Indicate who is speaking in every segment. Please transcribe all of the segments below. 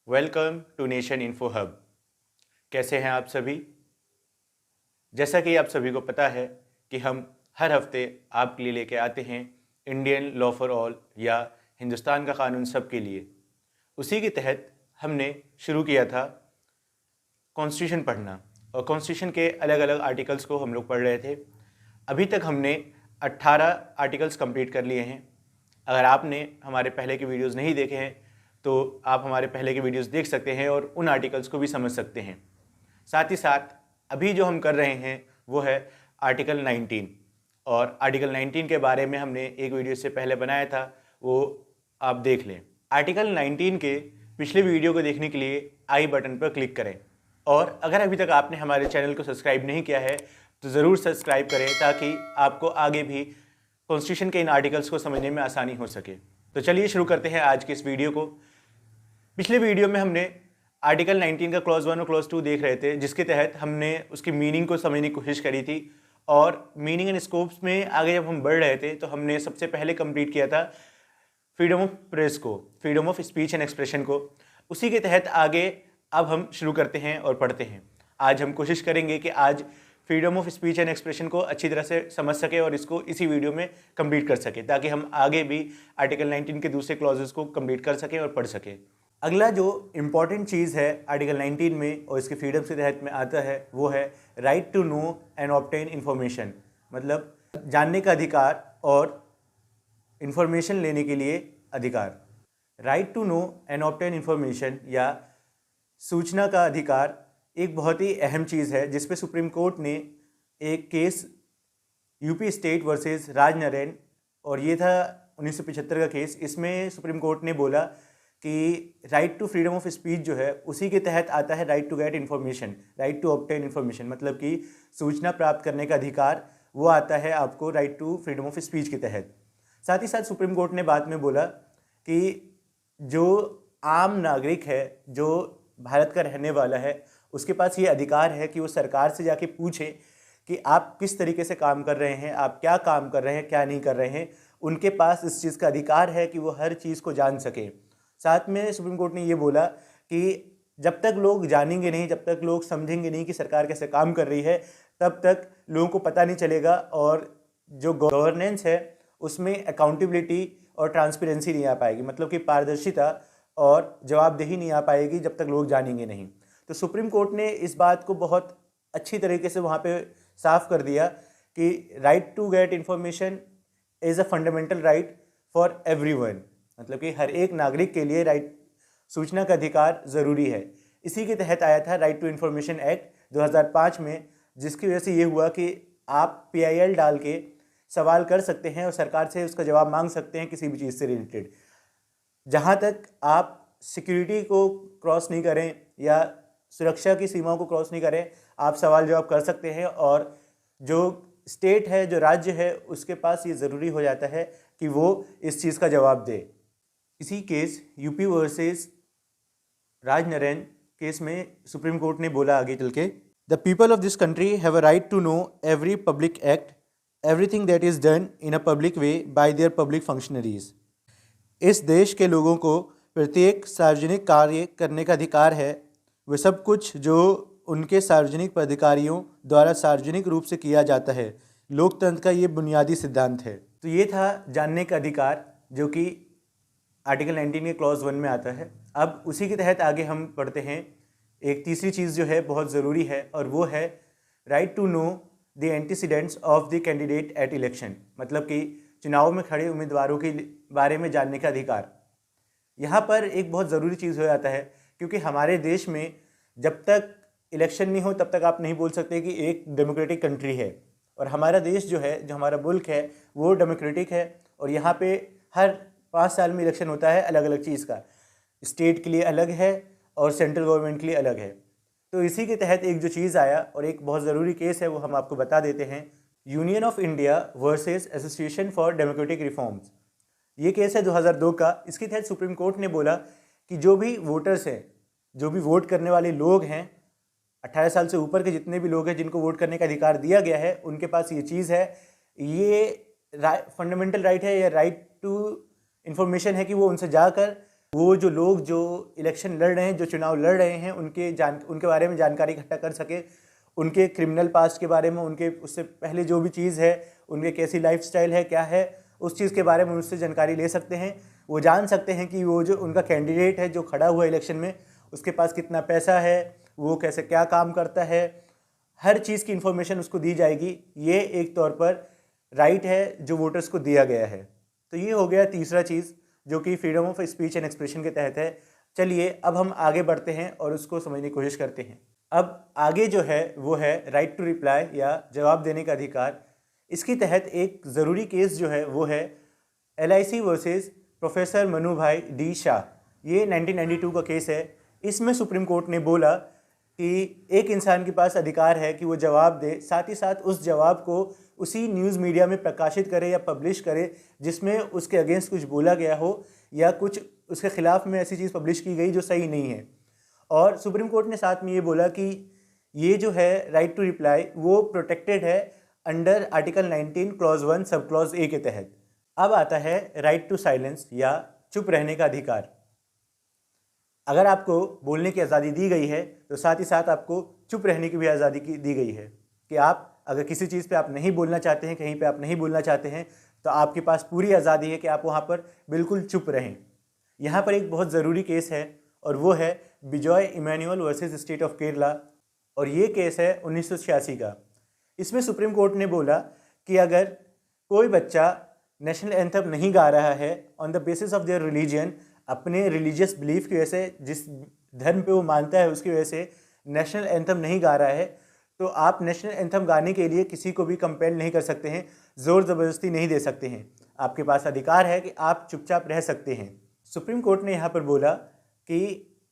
Speaker 1: Welcome to nation info hub. कैसे हैं आप सभी? जैसा कि आप सभी को पता है कि हम हर हफ्ते आपके लिए लेके आते हैं इंडियन लॉ फॉर ऑल या हिंदुस्तान का कानून सबके लिए। उसी के तहत हमने शुरू किया था कॉन्स्टिट्यूशन पढ़ना और कॉन्स्टिट्यूशन के अलग अलग आर्टिकल्स को हम लोग पढ़ रहे थे। अभी तक हमने 18 आर्टिकल्स कंप्लीट कर लिए हैं। अगर आपने हमारे पहले के वीडियोस नहीं देखे हैं तो आप हमारे पहले के वीडियोस देख सकते हैं और उन आर्टिकल्स को भी समझ सकते हैं। साथ ही साथ अभी जो हम कर रहे हैं वो है आर्टिकल 19 और आर्टिकल 19 के बारे में हमने एक वीडियो से पहले बनाया था, वो आप देख लें। आर्टिकल 19 के पिछले वीडियो को देखने के लिए आई बटन पर क्लिक करें और अगर अभी तक आपने हमारे चैनल को सब्सक्राइब नहीं किया है तो ज़रूर सब्सक्राइब करें ताकि आपको आगे भी कॉन्स्टिट्यूशन के इन आर्टिकल्स को समझने में आसानी हो सके। तो चलिए शुरू करते हैं आज के इस वीडियो को। पिछले वीडियो में हमने आर्टिकल 19 का क्लॉज 1 और क्लॉज 2 देख रहे थे, जिसके तहत हमने उसकी मीनिंग को समझने की कोशिश करी थी और मीनिंग एंड स्कोप्स में आगे जब हम बढ़ रहे थे तो हमने सबसे पहले कंप्लीट किया था फ्रीडम ऑफ प्रेस को, freedom of speech and expression को। उसी के तहत आगे अब हम शुरू करते हैं और पढ़ते हैं। आज हम कोशिश करेंगे कि आज freedom of speech and expression को अच्छी तरह से समझ सके और इसको इसी वीडियो में कंप्लीट कर सके ताकि हम आगे भी आर्टिकल 19 के दूसरे क्लॉजेस को कंप्लीट कर सकें और पढ़ सकें। अगला जो इम्पॉर्टेंट चीज़ है आर्टिकल 19 में और इसके फ्रीडम के तहत में आता है वो है right to know and obtain information, मतलब जानने का अधिकार और इन्फॉर्मेशन लेने के लिए अधिकार। Right to know and obtain information या सूचना का अधिकार एक बहुत ही अहम चीज़ है जिस पे सुप्रीम कोर्ट ने एक case UP state versus Raj Naren, और ये था 1975 का केस। इसमें सुप्रीम कोर्ट ने बोला कि right to freedom of speech जो है उसी के तहत आता है right to get information, right to obtain information, मतलब कि सूचना प्राप्त करने का अधिकार वो आता है आपको right to freedom of speech के तहत। साथ ही साथ सुप्रीम कोर्ट ने बाद में बोला कि जो आम नागरिक है, जो भारत का रहने वाला है, उसके पास ये अधिकार है कि वो सरकार से जाके पूछे कि आप किस तरीके से काम कर रहे हैं, आप क्या काम कर रहे हैं, क्या नहीं कर रहे हैं। उनके पास इस चीज़ का अधिकार है कि वो हर चीज़ को जान सके। साथ में सुप्रीम कोर्ट ने ये बोला कि जब तक लोग जानेंगे नहीं, जब तक लोग समझेंगे नहीं कि सरकार कैसे काम कर रही है, तब तक लोगों को पता नहीं चलेगा और जो गवर्नेंस है उसमें अकाउंटेबिलिटी और ट्रांसपेरेंसी नहीं आ पाएगी, मतलब कि पारदर्शिता और जवाबदेही नहीं आ पाएगी जब तक लोग जानेंगे नहीं। तो सुप्रीम कोर्ट ने इस बात को बहुत अच्छी तरीके से वहाँ पे साफ कर दिया कि right to get information is a fundamental right for everyone, मतलब कि हर एक नागरिक के लिए राइट सूचना का अधिकार ज़रूरी है। इसी के तहत आया था राइट टू इन्फॉर्मेशन एक्ट 2005 में, जिसकी वजह से ये हुआ कि आप PIL डाल के सवाल कर सकते हैं और सरकार से उसका जवाब मांग सकते हैं किसी भी चीज़ से रिलेटेड। जहाँ तक आप सिक्योरिटी को क्रॉस नहीं करें या सुरक्षा की सीमाओं को क्रॉस नहीं करें, आप सवाल जवाब कर सकते हैं और जो स्टेट है, जो राज्य है, उसके पास ये ज़रूरी हो जाता है कि वो इस चीज़ का जवाब दे। इसी case UP versus Raj Naren case में सुप्रीम कोर्ट ने बोला आगे चल के, the people of this country have a right to know every public act, everything that is done in a public way by their public functionaries. इस देश के लोगों को प्रत्येक सार्वजनिक कार्य करने का अधिकार है, वह सब कुछ जो उनके सार्वजनिक पदाधिकारियों द्वारा सार्वजनिक रूप से किया जाता है। लोकतंत्र का ये बुनियादी सिद्धांत है। तो ये था जानने का अधिकार जो कि आर्टिकल 19 के क्लॉज 1 में आता है। अब उसी के तहत आगे हम पढ़ते हैं। एक तीसरी चीज़ जो है बहुत ज़रूरी है और वो है right to know the antecedents of the candidate at election, मतलब कि चुनाव में खड़े उम्मीदवारों के बारे में जानने का अधिकार। यहाँ पर एक बहुत ज़रूरी चीज़ हो जाता है क्योंकि हमारे देश में जब तक इलेक्शन नहीं हो तब तक आप नहीं बोल सकते कि एक डेमोक्रेटिक कंट्री है। और हमारा देश जो है, जो हमारा मुल्क है, वो डेमोक्रेटिक है और यहाँ पे हर 5 साल में इलेक्शन होता है अलग अलग चीज़ का। स्टेट के लिए अलग है और सेंट्रल गवर्नमेंट के लिए अलग है। तो इसी के तहत एक जो चीज़ आया और एक बहुत ज़रूरी केस है वो हम आपको बता देते हैं। Union of India versus association for democratic reforms, ये केस है 2002 का। इसके तहत सुप्रीम कोर्ट ने बोला कि जो भी वोटर्स हैं, जो भी वोट करने वाले लोग हैं, 18 साल से ऊपर के जितने भी लोग हैं जिनको वोट करने का अधिकार दिया गया है, उनके पास ये चीज़ है, ये फंडामेंटल राइट है या राइट टू इन्फॉर्मेशन है कि वो उनसे जाकर वो जो लोग जो इलेक्शन लड़ रहे हैं, जो चुनाव लड़ रहे हैं, उनके बारे में जानकारी इकट्ठा कर सके, उनके क्रिमिनल पास्ट के बारे में, उनके उससे पहले जो भी चीज़ है, उनके कैसी लाइफस्टाइल है, क्या है, उस चीज़ के बारे में उनसे जानकारी ले सकते हैं। वो जान सकते हैं कि वो जो उनका कैंडिडेट है जो खड़ा हुआ इलेक्शन में, उसके पास कितना पैसा है, वो कैसे क्या काम करता है, हर चीज़ की इन्फॉर्मेशन उसको दी जाएगी। ये एक तौर पर राइट है जो वोटर्स को दिया गया है। तो ये हो गया तीसरा चीज़ जो कि freedom of speech and expression के तहत है। चलिए अब हम आगे बढ़ते हैं और उसको समझने की कोशिश करते हैं। अब आगे जो है वो है राइट टू रिप्लाई या जवाब देने का अधिकार। इसके तहत एक ज़रूरी केस जो है वो है LIC वर्सेस प्रोफेसर मनु भाई डी शाह। ये 1992 का केस है। इसमें सुप्रीम कोर्ट ने बोला कि एक इंसान के पास अधिकार है कि वो जवाब दे, साथ ही साथ उस जवाब को उसी न्यूज़ मीडिया में प्रकाशित करे या पब्लिश करे जिसमें उसके अगेंस्ट कुछ बोला गया हो या कुछ उसके खिलाफ में ऐसी चीज़ पब्लिश की गई जो सही नहीं है। और सुप्रीम कोर्ट ने साथ में ये बोला कि ये जो है राइट टू रिप्लाई वो प्रोटेक्टेड है under article 19 clause 1 sub clause A के तहत। अब आता है राइट टू साइलेंस या चुप रहने का अधिकार। अगर आपको बोलने की आज़ादी दी गई है तो साथ ही साथ आपको चुप रहने की भी आज़ादी दी गई है कि आप अगर किसी चीज़ पे आप नहीं बोलना चाहते हैं, कहीं पे आप नहीं बोलना चाहते हैं, तो आपके पास पूरी आज़ादी है कि आप वहाँ पर बिल्कुल चुप रहें। यहाँ पर एक बहुत ज़रूरी केस है और वो है Bijoe Emmanuel versus state of Kerala, और ये केस है 1986 का। इसमें सुप्रीम कोर्ट ने बोला कि अगर कोई बच्चा नेशनल एंथम नहीं गा रहा है on the basis of their religion, अपने रिलीजियस बिलीफ की वजह से, जिस धर्म पे वो मानता है उसकी वजह से नेशनल एंथम नहीं गा रहा है, तो आप नेशनल एंथम गाने के लिए किसी को भी कंपेल नहीं कर सकते हैं, ज़ोर ज़बरदस्ती नहीं दे सकते हैं। आपके पास अधिकार है कि आप चुपचाप रह सकते हैं। सुप्रीम कोर्ट ने यहाँ पर बोला कि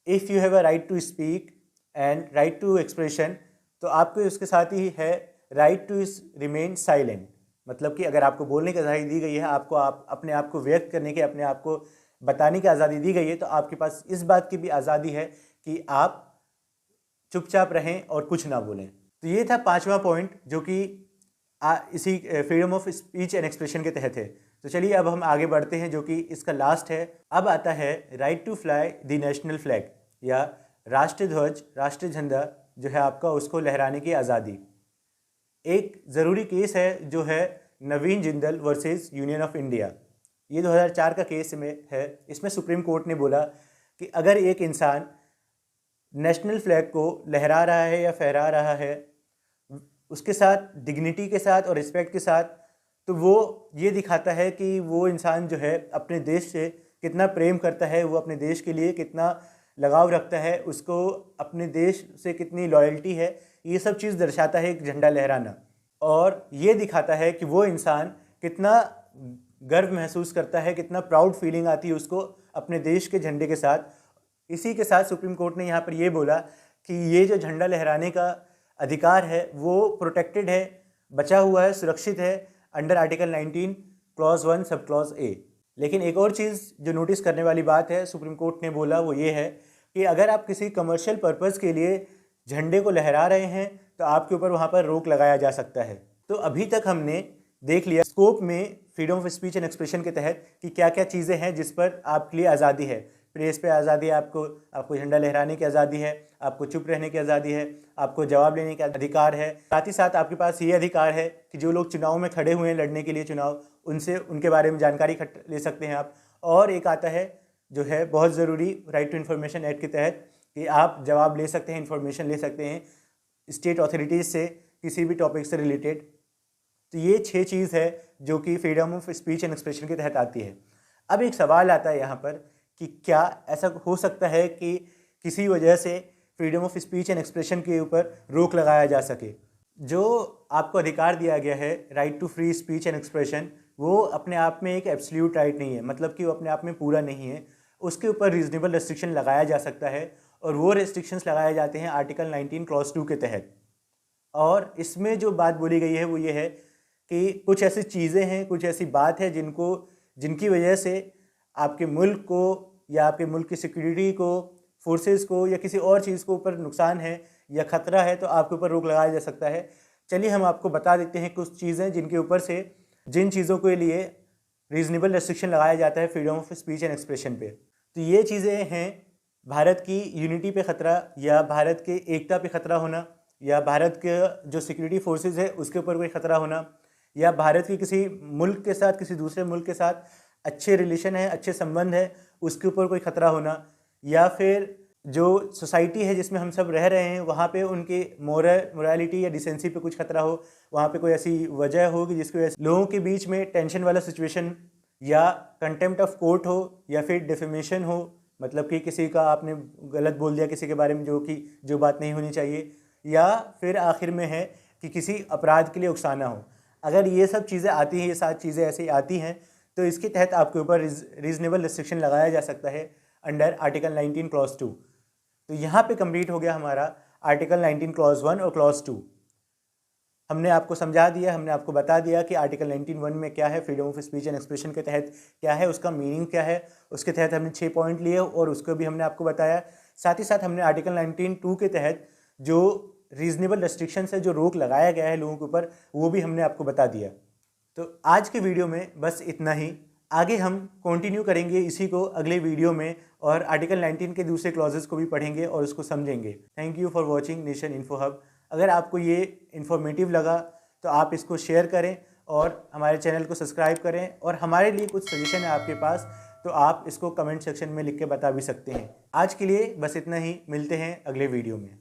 Speaker 1: if you have a right to speak and right to expression, तो आपको उसके साथ ही है राइट टू रिमेन साइलेंट। मतलब कि अगर आपको बोलने की आज़ादी दी गई है, आपको अपने आप को व्यक्त करने की, अपने आप को बताने की आज़ादी दी गई है, तो आपके पास इस बात की भी आज़ादी है कि आप चुपचाप रहें और कुछ ना बोलें। तो ये था 5वां पॉइंट जो कि इसी freedom of speech and expression के तहत है। तो चलिए अब हम आगे बढ़ते हैं जो कि इसका लास्ट है। अब आता है right to fly the national flag या राष्ट्रीय ध्वज, राष्ट्रीय झंडा जो है आपका, उसको लहराने की आज़ादी। एक ज़रूरी केस है जो है Naveen Jindal versus union of India. ये 2004 का केस में है। इसमें सुप्रीम कोर्ट ने बोला कि अगर एक इंसान नेशनल फ्लैग को लहरा रहा है या फहरा रहा है उसके साथ डिग्निटी के साथ और रिस्पेक्ट के साथ, तो वो ये दिखाता है कि वो इंसान जो है अपने देश से कितना प्रेम करता है, वो अपने देश के लिए कितना लगाव रखता है, उसको अपने देश से कितनी लॉयल्टी है। ये सब चीज़ दर्शाता है एक झंडा लहराना, और ये दिखाता है कि वो इंसान कितना गर्व महसूस करता है, कितना प्राउड फीलिंग आती है उसको अपने देश के झंडे के साथ। इसी के साथ सुप्रीम कोर्ट ने यहाँ पर ये बोला कि ये जो झंडा लहराने का अधिकार है वो प्रोटेक्टेड है, बचा हुआ है, सुरक्षित है under article 19 clause 1 sub clause A। लेकिन एक और चीज़ जो नोटिस करने वाली बात है, सुप्रीम कोर्ट ने बोला वो ये है कि अगर आप किसी कमर्शियल पर्पज़ के लिए झंडे को लहरा रहे हैं तो आपके ऊपर वहाँ पर रोक लगाया जा सकता है। तो अभी तक हमने देख लिया स्कोप में freedom of speech and expression के तहत कि क्या क्या चीज़ें हैं जिस पर आपके लिए आज़ादी है। प्रेस पे आज़ादी है, आपको झंडा लहराने की आज़ादी है, आपको चुप रहने की आज़ादी है, आपको जवाब लेने का अधिकार है। साथ ही साथ आपके पास ये अधिकार है कि जो लोग चुनाव में खड़े हुए हैं लड़ने के लिए चुनाव, उनसे उनके बारे में जानकारी ले सकते हैं आप। और एक आता है जो है बहुत ज़रूरी राइट टू इन्फॉर्मेशन एक्ट के तहत कि आप जवाब ले सकते हैं, इन्फॉर्मेशन ले सकते हैं स्टेट अथॉरिटीज़ से किसी भी टॉपिक से रिलेटेड। तो ये 6 चीज़ है जो कि freedom of speech and expression के तहत आती है। अब एक सवाल आता है यहाँ पर कि क्या ऐसा हो सकता है कि किसी वजह से freedom of speech and expression के ऊपर रोक लगाया जा सके। जो आपको अधिकार दिया गया है right to free speech and expression, वो अपने आप में एक एब्सोल्यूट राइट नहीं है, मतलब कि वो अपने आप में पूरा नहीं है। उसके ऊपर रीजनेबल रेस्ट्रिक्शन लगाया जा सकता है, और वो रेस्ट्रिक्शंस लगाए जाते हैं आर्टिकल 19 क्लॉज 2 के तहत। और इसमें जो बात बोली गई है वो ये है कि कुछ ऐसी चीज़ें हैं, कुछ ऐसी बात है जिनकी वजह से आपके मुल्क को या आपके मुल्क की सिक्योरिटी को, फोर्सेस को या किसी और चीज़ को ऊपर नुकसान है या ख़तरा है, तो आपके ऊपर रोक लगाया जा सकता है। चलिए हम आपको बता देते हैं कुछ चीज़ें जिनके ऊपर से, जिन चीज़ों के लिए रीजनेबल रेस्ट्रिक्शन लगाया जाता है freedom of speech and expression पे।
Speaker 2: तो ये चीज़ें हैं भारत की यूनिटी पे ख़तरा, या भारत के एकता पे ख़तरा होना, या भारत के जो सिक्योरिटी फोर्सेस है उसके ऊपर कोई ख़तरा होना, या भारत की किसी मुल्क के साथ, किसी दूसरे मुल्क के साथ अच्छे रिलेशन है, अच्छे संबंध है, उसके ऊपर कोई ख़तरा होना, या फिर जो सोसाइटी है जिसमें हम सब रह रहे हैं वहाँ पे उनके मोरालिटी या डिसेंसी पे कुछ खतरा हो, वहाँ पे कोई ऐसी वजह हो कि जिसकी वजह से लोगों के बीच में टेंशन वाला सिचुएशन, या कंटेम्प्ट ऑफ कोर्ट हो, या फिर डिफेमेशन हो, मतलब कि किसी का आपने गलत बोल दिया किसी के बारे में जो बात नहीं होनी चाहिए, या फिर आखिर में है कि किसी अपराध के लिए उकसाना हो। अगर ये सब चीज़ें आती हैं, ये 7 चीज़ें ऐसी आती हैं, तो इसके तहत आपके ऊपर रीजनेबल रिस्ट्रिक्शन लगाया जा सकता है अंडर आर्टिकल 19 क्लॉज 2। तो यहाँ पे कंप्लीट हो गया हमारा आर्टिकल 19 क्लॉज 1 और क्लॉज 2। हमने आपको समझा दिया, हमने आपको बता दिया कि आर्टिकल 19(1) में क्या है, freedom of speech and expression के तहत क्या है, उसका मीनिंग क्या है, उसके तहत हमने 6 पॉइंट लिए और उसको भी हमने आपको बताया। साथ ही साथ हमने आर्टिकल 19(2) के तहत जो रीजनेबल रेस्ट्रिक्शंस है, जो रोक लगाया गया है लोगों के ऊपर, वो भी हमने आपको बता दिया। तो आज के वीडियो में बस इतना ही। आगे हम कंटिन्यू करेंगे इसी को अगले वीडियो में, और आर्टिकल 19 के दूसरे क्लॉजेस को भी पढ़ेंगे और उसको समझेंगे। Thank you for watching nation info hub. अगर आपको ये इन्फॉर्मेटिव लगा तो आप इसको शेयर करें और हमारे चैनल को सब्सक्राइब करें, और हमारे लिए कुछ सजेशन है आपके पास तो आप इसको कमेंट सेक्शन में लिख के बता भी सकते हैं। आज के लिए बस इतना ही, मिलते हैं अगले वीडियो में।